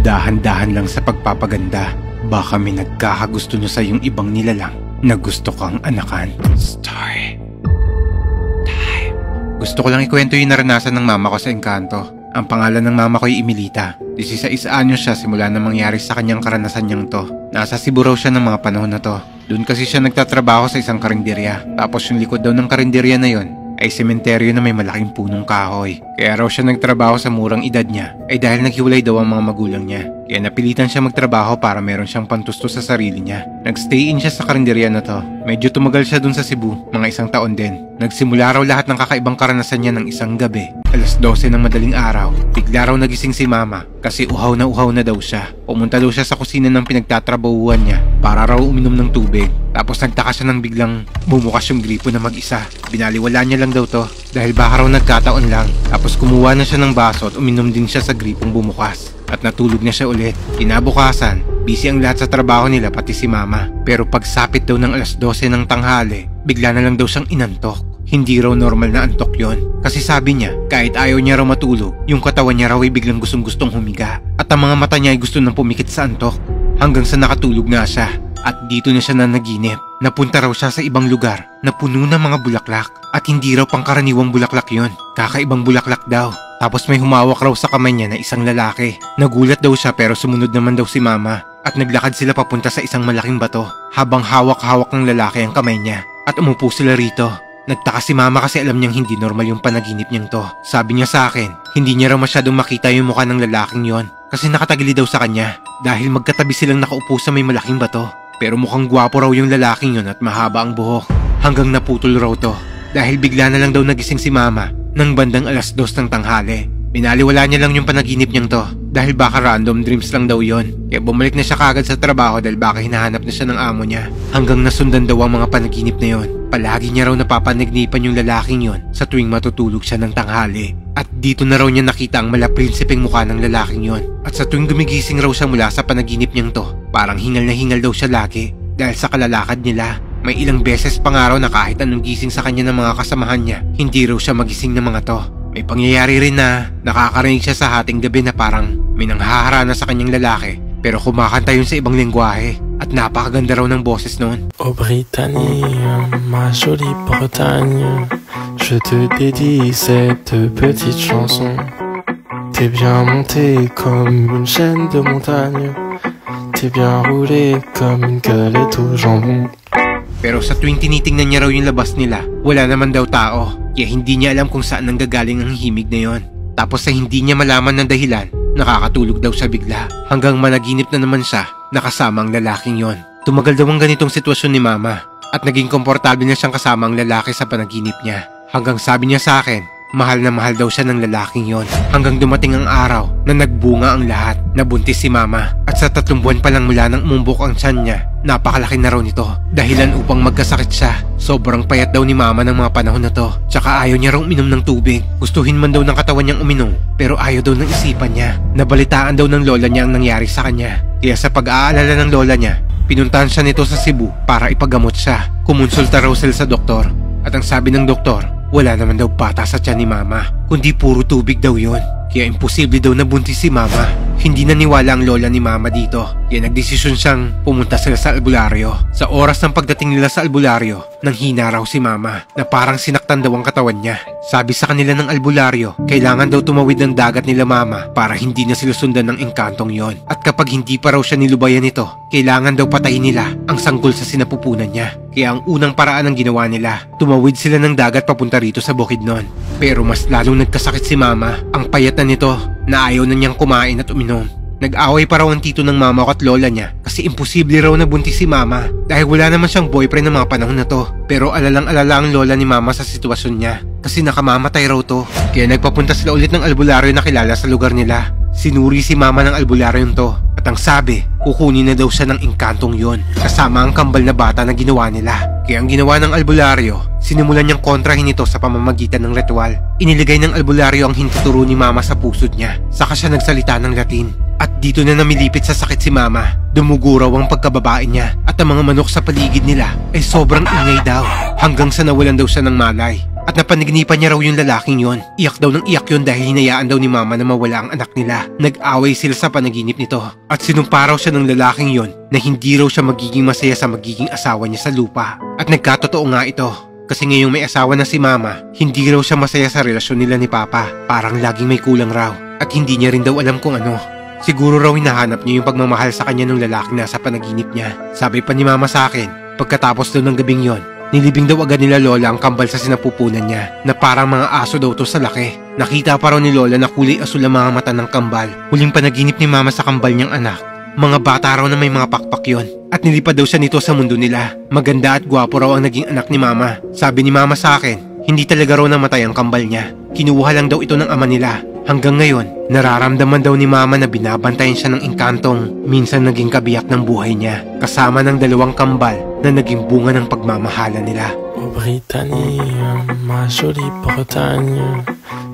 Dahan-dahan lang sa pagpapaganda. Baka may nagkakagusto na sa yung ibang nilalang na gusto kang anakan. Story time. Gusto ko lang ikwento yung naranasan ng mama ko sa Encanto. Ang pangalan ng mama ko ay Emilita. 16 anyos siya simula na mangyari sa kanyang karanasan niyang to. Nasa Cebu raw siya ng mga panahon na to. Doon kasi siya nagtatrabaho sa isang karinderya. Tapos yung likod daw ng karinderya na yon ay sementeryo na may malaking punong kahoy. Kaya raw siya nagtrabaho sa murang edad niya ay dahil naghiwalay daw ang mga magulang niya. Kaya napilitan siya magtrabaho para meron siyang pantustos sa sarili niya. Nagstay in siya sa karinderya na to. Medyo tumagal siya dun sa Cebu, mga 1 taon din. Nagsimula raw lahat ng kakaibang karanasan niya ng isang gabi. Alas 12 ng madaling araw, bigla raw nagising si mama kasi uhaw na daw siya. Pumunta daw siya sa kusina ng pinagtatrabahuan niya para raw uminom ng tubig. Tapos nagtaka siya nang biglang bumukas yung gripo na mag-isa. Binaliwala niya lang daw to dahil baka raw nagkataon lang. Tapos kumuha na siya ng baso at uminom din siya sa gripong bumukas. At natulog na siya ulit. Kinabukasan, busy ang lahat sa trabaho nila pati si mama. Pero pagsapit daw ng alas 12 ng tanghali, bigla na lang daw siyang inantok. Hindi raw normal na antok yon. Kasi sabi niya, kahit ayaw niya raw matulog, yung katawan niya raw ay biglang gustong humiga. At ang mga mata niya ay gusto nang pumikit sa antok. Hanggang sa nakatulog nga siya. At dito na siya nanaginip. Napunta raw siya sa ibang lugar na puno ng mga bulaklak. At hindi raw pangkaraniwang bulaklak yon. Kakaibang bulaklak daw. Tapos may humawak raw sa kamay niya na isang lalaki. Nagulat daw siya pero sumunod naman daw si mama. At naglakad sila papunta sa isang malaking bato. Habang hawak-hawak ng lalaki ang kamay niya. At umupo sila rito. Nagtaka si mama kasi alam niyang hindi normal yung panaginip niyang to. Sabi niya sa akin, hindi niya raw masyadong makita yung mukha ng lalaking yon. Kasi nakatagili daw sa kanya. Dahil magkatabi silang nakaupo sa may malaking bato. Pero mukhang gwapo raw yung lalaking yon at mahaba ang buhok. Hanggang naputol raw to. Dahil bigla na lang daw nagising si mama nang bandang alas 2 ng tanghali. Binaliwala niya lang yung panaginip niyang to. Dahil baka random dreams lang daw yon. Kaya bumalik na siya kagad sa trabaho dahil baka hinahanap na siya ng amo niya. Hanggang nasundan daw ang mga panaginip na yon. Palagi niya raw napapanaginipan yung lalaking yon sa tuwing matutulog siya ng tanghali. At dito na raw niya nakita ang malaprinsipeng mukha ng lalaking yon. At sa tuwing gumigising raw siya mula sa panaginip niyang to, parang hingal na hingal daw siya lagi. Dahil sa kalalakad nila, may ilang beses pang araw na kahit anong gising sa kanya ng mga kasamahan niya, hindi raw siya magising ng mga to. May pangyayari rin na nakakarinig siya sa hating gabi na parang may nanghaharana sa kanyang lalaki. Pero kumakanta yun sa ibang lengguwahe at napakaganda raw ng boses noon. Oh Britannie, ma jolie Bretagne, je te dédie cette petite chanson. T'es bien monté comme une chaîne de montagne, t'es bien roulé comme une galette au jambon. Pero sa tuwing tinitingnan niya raw yung labas nila, wala naman daw tao. Kaya hindi niya alam kung saan nanggagaling ang himig na yon. Tapos sa hindi niya malaman ng dahilan, nakakatulog daw siya bigla. Hanggang managinip na naman siya, nakasama ang lalaking yon. Tumagal daw ang ganitong sitwasyon ni mama. At naging komportable na siyang kasama ang lalaki sa panaginip niya. Hanggang sabi niya sa akin, mahal na mahal daw siya ng lalaking yon. Hanggang dumating ang araw na nagbunga ang lahat. Nabuntis si mama. At sa 3 buwan pa lang mula nang umumbok ang tiyan niya, napakalaki na raw nito. Dahilan upang magkasakit siya. Sobrang payat daw ni mama ng mga panahon na to. Tsaka ayaw niya raw uminom ng tubig. Gustuhin man daw ng katawan niyang uminom, pero ayaw daw ng isipan niya. Nabalitaan daw ng lola niya ang nangyari sa kanya. Kaya sa pag-aalala ng lola niya, pinuntahan siya nito sa Cebu para ipagamot siya. Kumonsulta raw sila sa doktor. At ang sabi ng doktor, wala naman daw bata sa tiyan ni mama, kundi puro tubig daw yon. Kaya imposible daw nabuntis si mama. Hindi naniwala ang lola ni mama dito. Kaya nagdesisyon siyang pumunta sila sa albularyo. Sa oras ng pagdating nila sa albularyo, nanghina raw si mama na parang sinaktan daw ang katawan niya. Sabi sa kanila ng albularyo, kailangan daw tumawid ng dagat nila mama para hindi na sila sundan ng engkantong yon. At kapag hindi pa raw siya nilubayan nito, kailangan daw patayin nila ang sanggol sa sinapupunan niya. Kaya ang unang paraan ng ginawa nila, tumawid sila ng dagat papunta rito sa Bukidnon. Pero mas lalong nagkasakit si mama. Ang payat na nito na ayaw na niyang kumain at uminom. Nag-away pa raw ang tito ng mama ko at lola niya kasi imposible raw na buntis si mama dahil wala naman siyang boyfriend ng mga panahon na to. Pero alalang-alala ang lola ni mama sa sitwasyon niya kasi nakamamatay raw to. Kaya nagpapunta sila ulit ng albularyo na kilala sa lugar nila. Sinuri si mama ng albularyo to at ang sabi, kukunin na daw siya ng engkantong yon kasama ang kambal na bata na ginawa nila. Kaya ang ginawa ng albularyo, sinimulan niyang kontrahin ito sa pamamagitan ng ritual. Iniligay ng albularyo ang hintuturo ni mama sa pusod niya. Saka siya nagsalita ng Latin. At dito na namilipit sa sakit si mama. Dumugo raw ang pagkababae niya at ang mga manok sa paligid nila ay sobrang ingay daw. Hanggang sa nawalan daw siya ng malay. At napanaginipan niya raw yung lalaking yon. Iyak daw ng iyak yon dahil hinayaan daw ni mama na mawala ang anak nila. Nag-away sila sa panaginip nito. At sinumpa raw siya ng lalaking yon na hindi raw siya magiging masaya sa magiging asawa niya sa lupa. At nagkatotoo nga ito. Kasi ngayong may asawa na si mama, hindi raw siya masaya sa relasyon nila ni papa. Parang laging may kulang raw. At hindi niya rin daw alam kung ano. Siguro raw hinahanap niya yung pagmamahal sa kanya ng lalaking nasa panaginip niya. Sabi pa ni mama sa akin, pagkatapos daw ng gabing yon, nilibing daw agad nila lola ang kambal sa sinapupunan niya na parang mga aso daw to sa laki. Nakita pa raw ni lola na kulay asul ang mga mata ng kambal. Huling panaginip ni mama sa kambal niyang anak. Mga bata raw na may mga pakpak yon. At nilipad daw siya nito sa mundo nila. Maganda at gwapo raw ang naging anak ni mama. Sabi ni mama sa akin, hindi talaga raw namatay ang kambal niya. Kinuha lang daw ito ng ama nila. Hanggang ngayon, nararamdaman daw ni mama na binabantayan siya ng engkantong minsan naging kabiyak ng buhay niya. Kasama ng 2 kambal na naging bunga ng pagmamahalan nila. Oh Britannie, ma jolie Bretagne,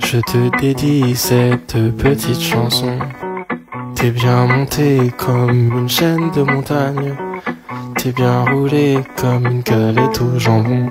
je te dédie cette petite chanson. T'es bien monté comme une chaîne de montagne, t'es bien roulé comme une galette au jambon.